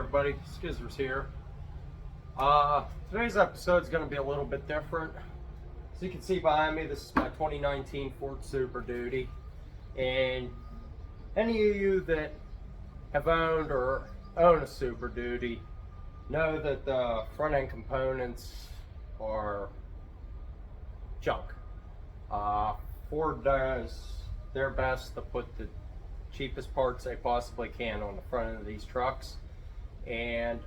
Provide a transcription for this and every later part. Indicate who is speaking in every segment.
Speaker 1: everybody, Skizzers here. Today's episode is going to be a little bit different. As you can see behind me, this is my 2019 Ford Super Duty. And any of you that have owned or own a Super Duty know that the front end components are junk. Ford does their best to put the cheapest parts they possibly can on the front end of these trucks, and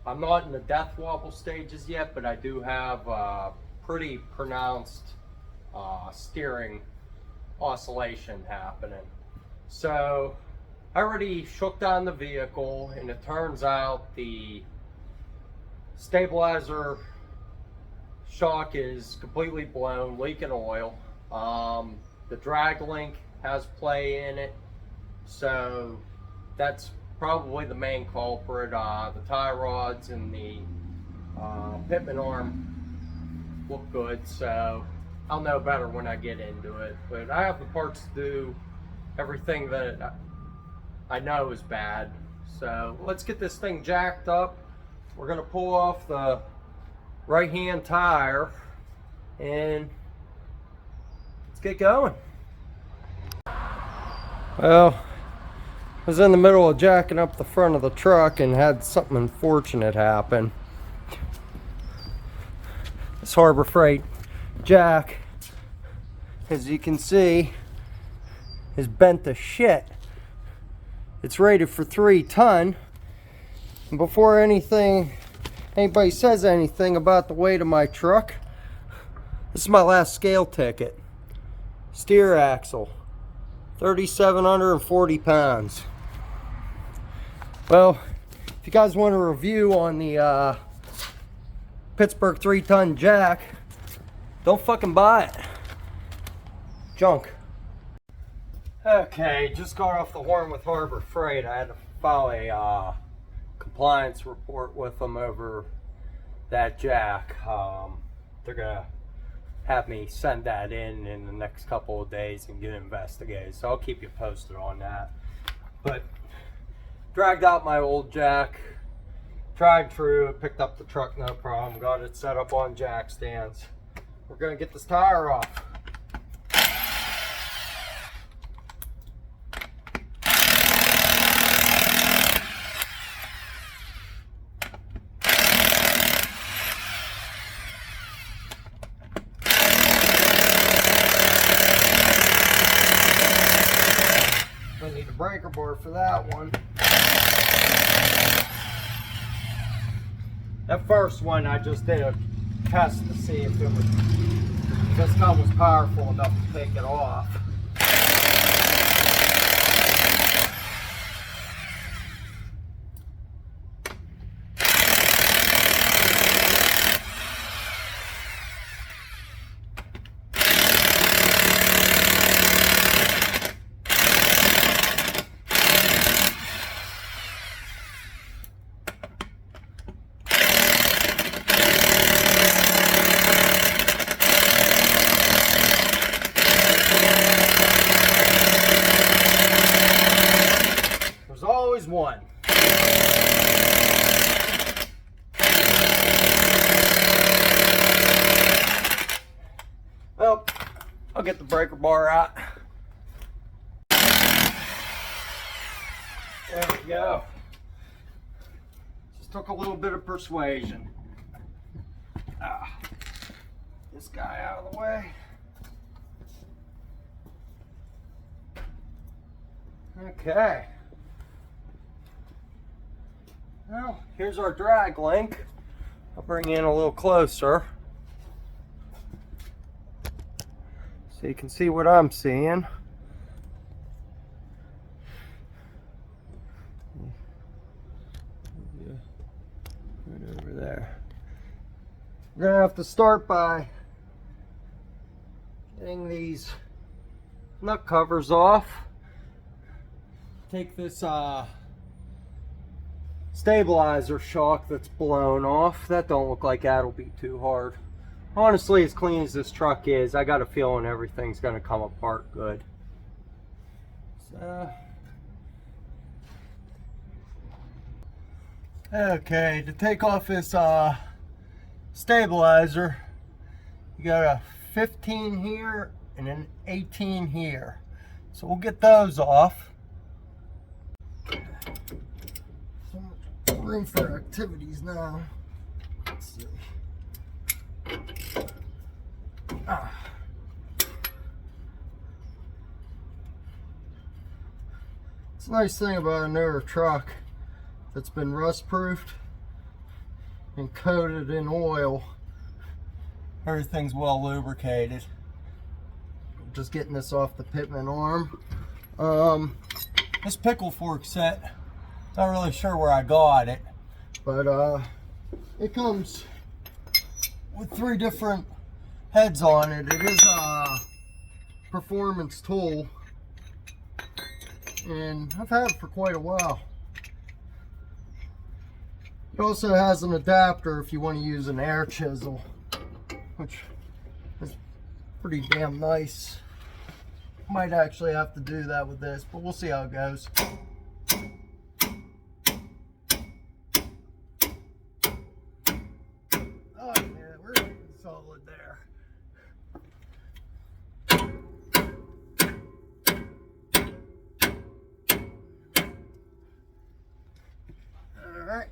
Speaker 1: I'm not in the death wobble stages yet, but I do have pretty pronounced steering oscillation happening. So I already shook down the vehicle, and it turns out the stabilizer shock is completely blown, leaking oil. The draglink has play in it, so that's probably the main culprit. The tie rods and the pitman arm look good, so I'll know better when I get into it. But I have the parts to do everything that I know is bad. So let's get this thing jacked up. We're gonna pull off the right hand tire and let's get going. Well, I was in the middle of jacking up the front of the truck and had something unfortunate happen. This Harbor Freight jack, as you can see, is bent to shit. It's rated for 3 ton. And before anybody says anything about the weight of my truck, this is my last scale ticket. Steer axle, 3,740 pounds. Well, if you guys want a review on the Pittsburgh 3-ton jack, don't fucking buy it. Junk. Okay, just got off the horn with Harbor Freight. I had to file a compliance report with them over that jack. They're gonna have me send that in the next couple of days and get investigated, so I'll keep you posted on that. But dragged out my old jack, tried through it, picked up the truck no problem, got it set up on jack stands. We're gonna get this tire off. Need a breaker bar for that one. That first one I just did a test to see if this gun was powerful enough to take it off. Always one. Well, I'll get the breaker bar out. There we go. Just took a little bit of persuasion. This guy out of the way. Okay. Well, here's our drag link. I'll bring you in a little closer so you can see what I'm seeing. Right over there. We're gonna have to start by getting these nut covers off. Take this stabilizer shock that's blown off. That don't look like that'll be too hard. Honestly, as clean as this truck is, I got a feeling everything's gonna come apart good. So Okay, to take off this stabilizer, you got a 15 here and an 18 here. So we'll get those off. So much room for activities now. Let's see. It's a nice thing about a newer truck that's been rust proofed and coated in oil. Everything's well lubricated. Just getting this off the pitman arm. This pickle fork set, not really sure where I got it, but it comes with 3 different heads on it. It is a performance tool, and I've had it for quite a while. It also has an adapter if you want to use an air chisel, which is pretty damn nice. Might actually have to do that with this, but we'll see how it goes. Oh yeah, we're solid there. Alright,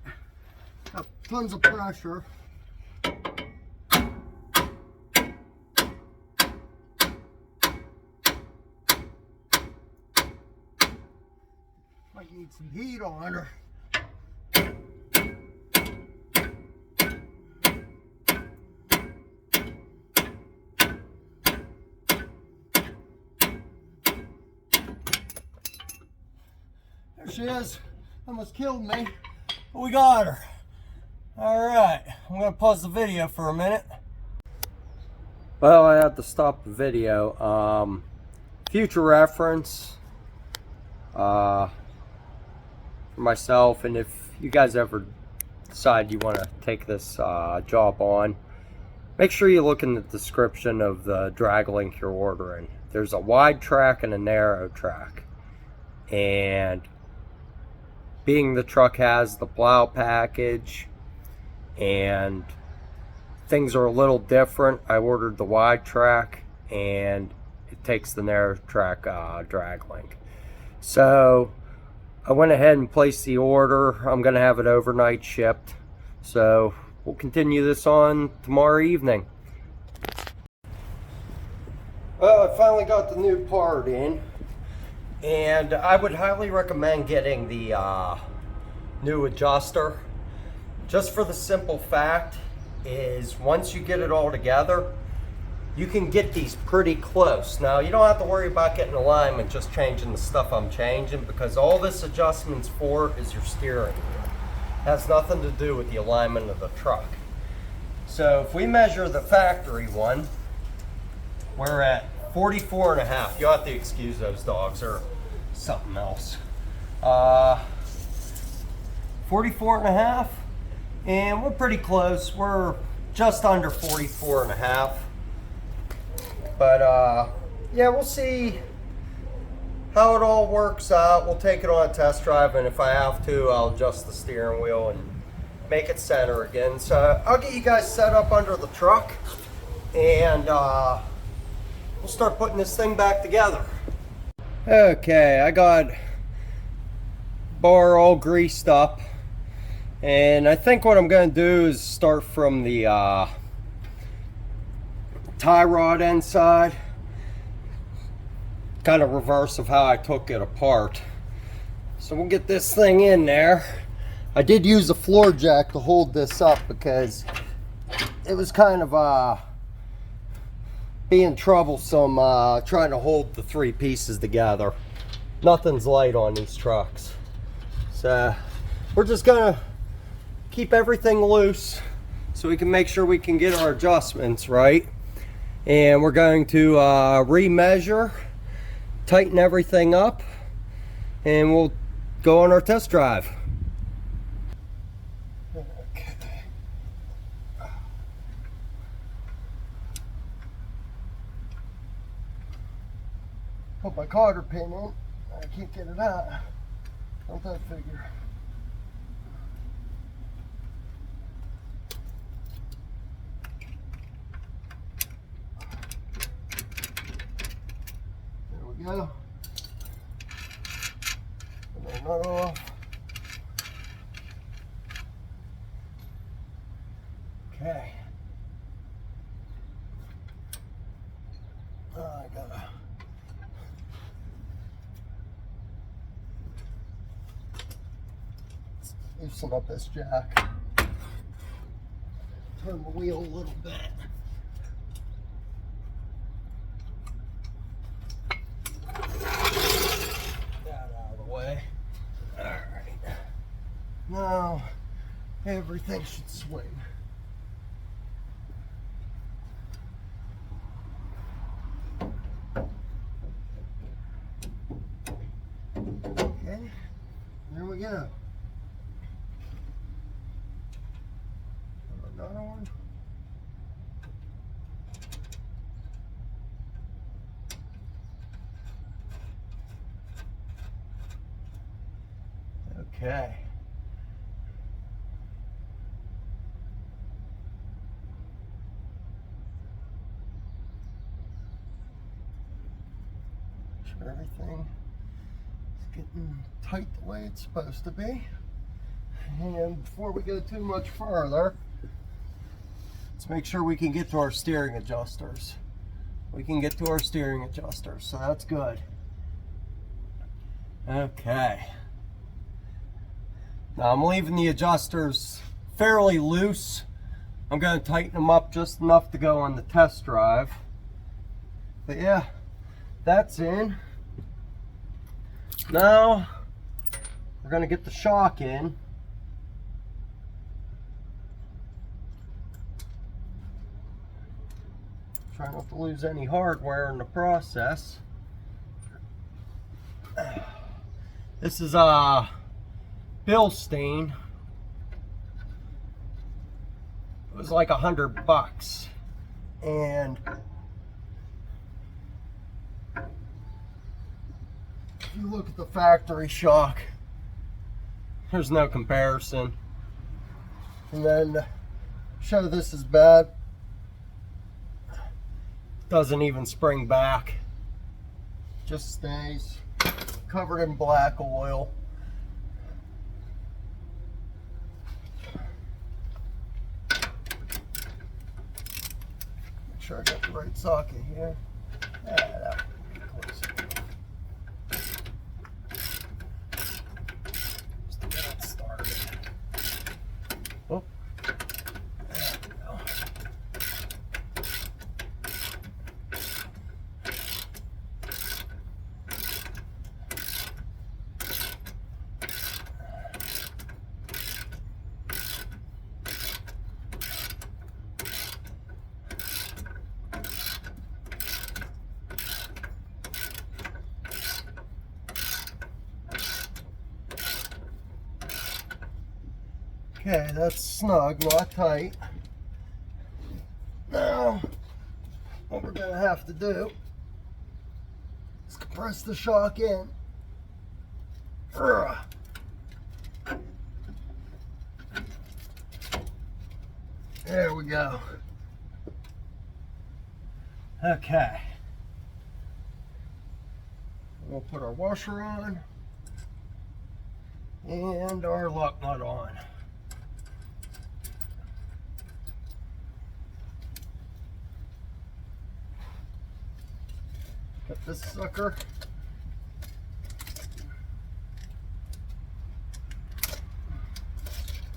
Speaker 1: got tons of pressure. Might need some heat on her. There she is. Almost killed me, but we got her. Alright, I'm going to pause the video for a minute. Well, I had to stop the video. Future reference for myself, and if you guys ever decide you want to take this job on, make sure you look in the description of the draglink you're ordering. There's a wide track and a narrow track, and being the truck has the plow package and things are a little different, I ordered the wide track and it takes the narrow track draglink. So I went ahead and placed the order. I'm going to have it overnight shipped. So we'll continue this on tomorrow evening. Well, I finally got the new part in. And I would highly recommend getting the new adjuster. Just for the simple fact is once you get it all together, you can get these pretty close. Now, you don't have to worry about getting alignment, just changing the stuff I'm changing, because all this adjustment's for is your steering wheel. It has nothing to do with the alignment of the truck. So if we measure the factory one, we're at 44.5. You'll have to excuse those dogs or something else. 44.5, and we're pretty close. We're just under 44.5. But yeah, we'll see how it all works out. We'll take it on a test drive, and if I have to, I'll adjust the steering wheel and make it center again. So I'll get you guys set up under the truck, and we'll start putting this thing back together. Okay, I got bar all greased up, and I think what I'm going to do is start from the tie rod inside, kind of reverse of how I took it apart. So we'll get this thing in there. I did use a floor jack to hold this up because it was kind of being troublesome trying to hold the 3 pieces together. Nothing's light on these trucks. So we're just gonna keep everything loose so we can make sure we can get our adjustments right. And we're going to remeasure, tighten everything up, and we'll go on our test drive. Okay. Put my cotter pin in. I can't get it out. Don't that figure? we go. And then nut off. Okay. I gotta loosen up this jack. Turn the wheel a little bit. That out of the way. All right. Now everything should swing. Okay, there we go. Another one. Okay. Make sure everything is getting tight the way it's supposed to be. And before we go too much further, let's make sure we can get to our steering adjusters. We can get to our steering adjusters, so that's good. Okay. Now I'm leaving the adjusters fairly loose. I'm going to tighten them up just enough to go on the test drive. But yeah, that's in. Now we're going to get the shock in. Try not to lose any hardware in the process. This is a Bilstein. It was like $100, and if you look at the factory shock, there's no comparison. And then show this is bad. Doesn't even spring back, just stays covered in black oil. Make sure I got the right socket here. Yeah, that would be close. Just to get it started. Oh. There we go. Okay, that's snug, not tight. Now, what we're gonna have to do is compress the shock in. There we go. Okay. We'll put our washer on and our lock nut on. Got this sucker.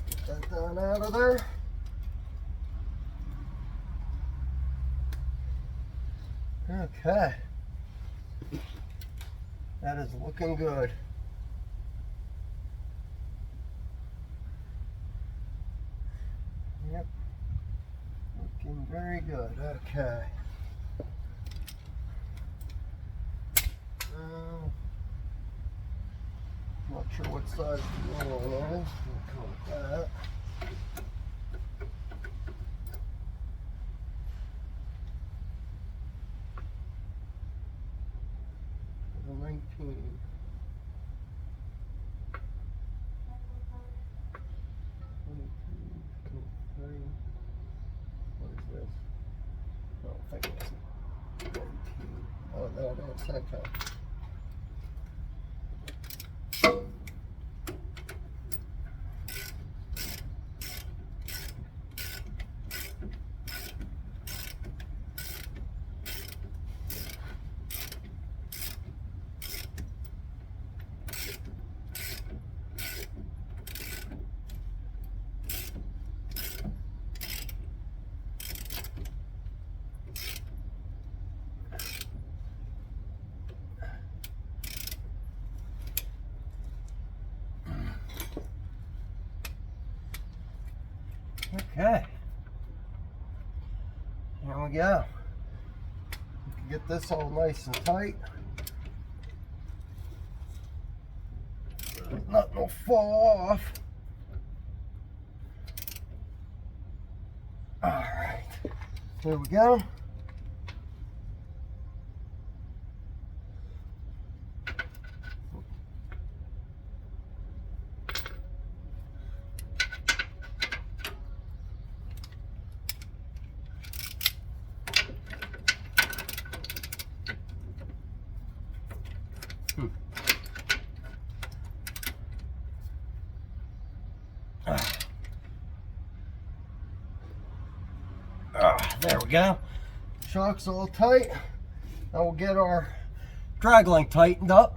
Speaker 1: Get that down out of there. Okay. That is looking good. Yep. Looking very good. Okay. Not sure what size the wheel is. We'll call it that. 19. 22, 23. What is this? I don't think it's 19. Oh, no, that's okay. Okay. Here we go. You can get this all nice and tight. Nothing will fall off. All right. There we go. There we go. Shock's all tight. Now we'll get our drag link tightened up.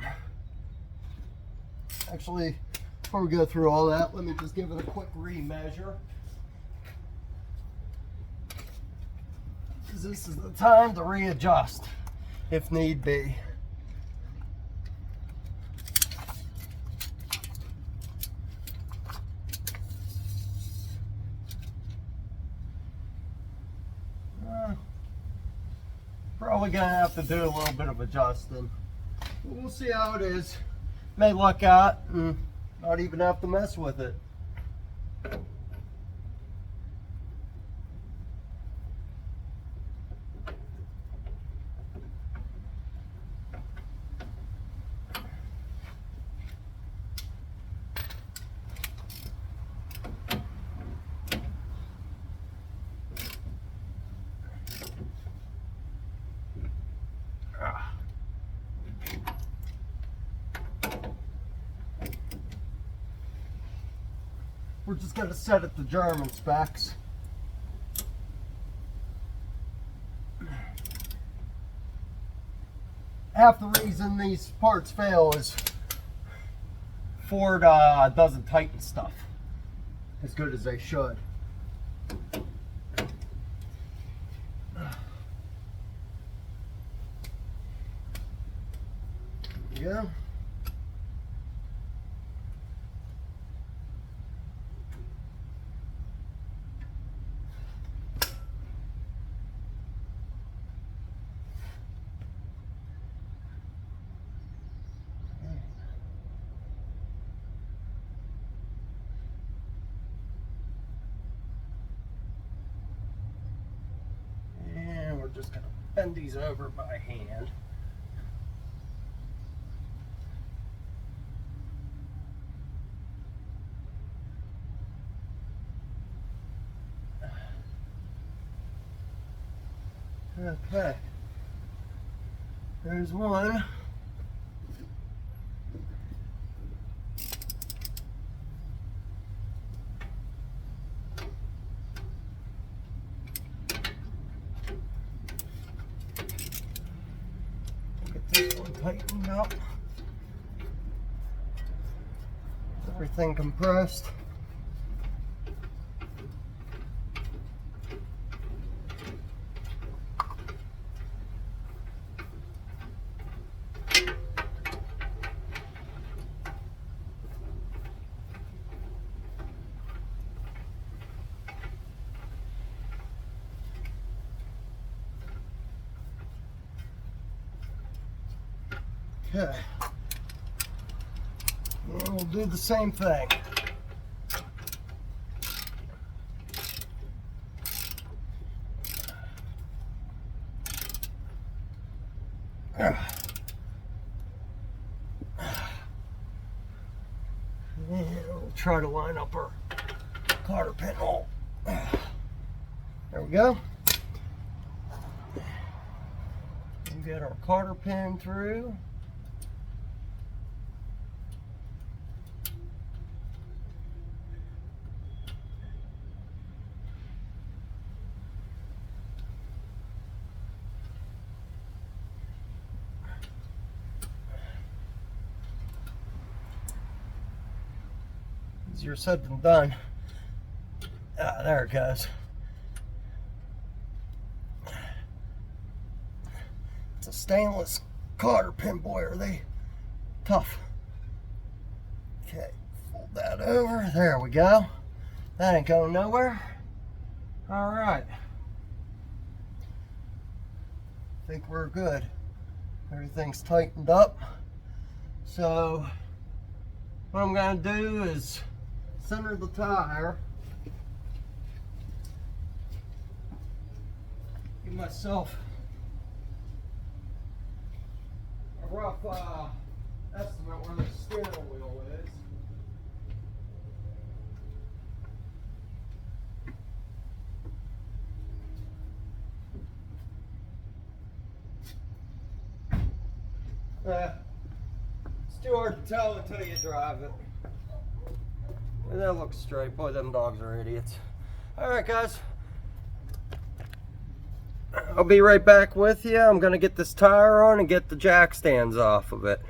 Speaker 1: Actually, before we go through all that, let me just give it a quick remeasure. Because this is the time to readjust if need be. Probably gonna have to do a little bit of adjusting. We'll see how it is. May luck out and not even have to mess with it. We're just going to set it to German specs. Half the reason these parts fail is Ford doesn't tighten stuff as good as they should. Yeah. Just gonna bend these over by hand. Okay, there's one. Tightened up, everything compressed. Okay, and we'll do the same thing. And we'll try to line up our cotter pin hole. There we go. And get our cotter pin through. Easier said than done. There it goes. It's a stainless cotter pin, boy, are they tough. Okay, fold that over. There we go. That ain't going nowhere. All right. I think we're good. Everything's tightened up. So what I'm going to do is center the tire. Give myself a rough estimate where the steering wheel is. It's too hard to tell until you drive it. And that looks straight. Boy, them dogs are idiots. Alright guys, I'll be right back with you. I'm going to get this tire on and get the jack stands off of it.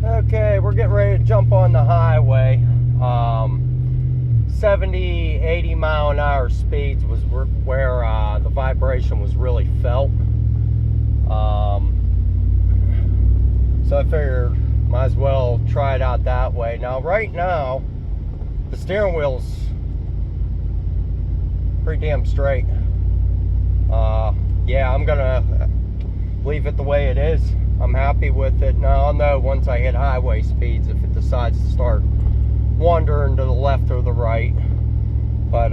Speaker 1: Okay, we're getting ready to jump on the highway. 70, 80 mile an hour speeds was where the vibration was really felt. So I figured might as well try it out that way. Now, right now, the steering wheel's pretty damn straight. Yeah, I'm gonna leave it the way it is. I'm happy with it. Now I'll know once I hit highway speeds if it decides to start wandering to the left or the right. But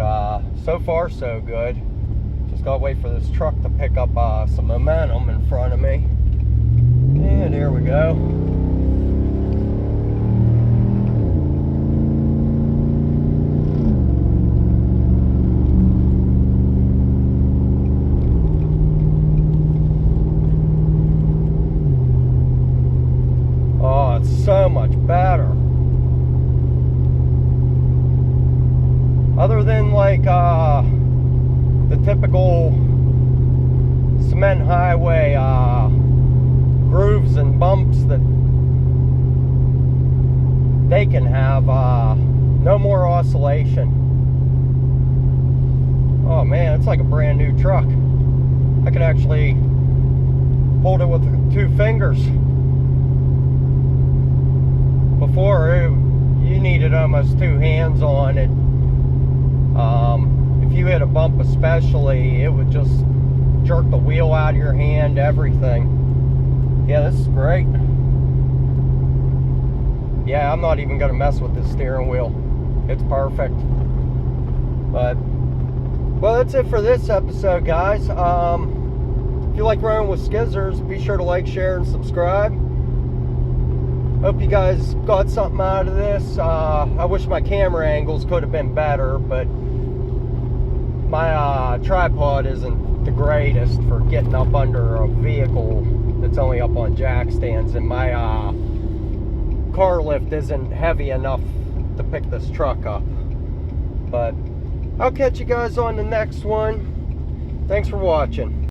Speaker 1: so far so good. Just gotta wait for this truck to pick up some momentum in front of me. And here we go. So much better. Other than like the typical cement highway grooves and bumps that they can have, no more oscillation. Oh man, it's like a brand new truck. I could actually hold it with 2 fingers. Before, you needed almost 2 hands on it. If you hit a bump especially, it would just jerk the wheel out of your hand, everything. Yeah, this is great. Yeah, I'm not even going to mess with this steering wheel. It's perfect. But, well, that's it for this episode, guys. If you like running with skizzers, be sure to like, share, and subscribe. Hope you guys got something out of this. I wish my camera angles could have been better, but my tripod isn't the greatest for getting up under a vehicle that's only up on jack stands, and my car lift isn't heavy enough to pick this truck up. But I'll catch you guys on the next one. Thanks for watching.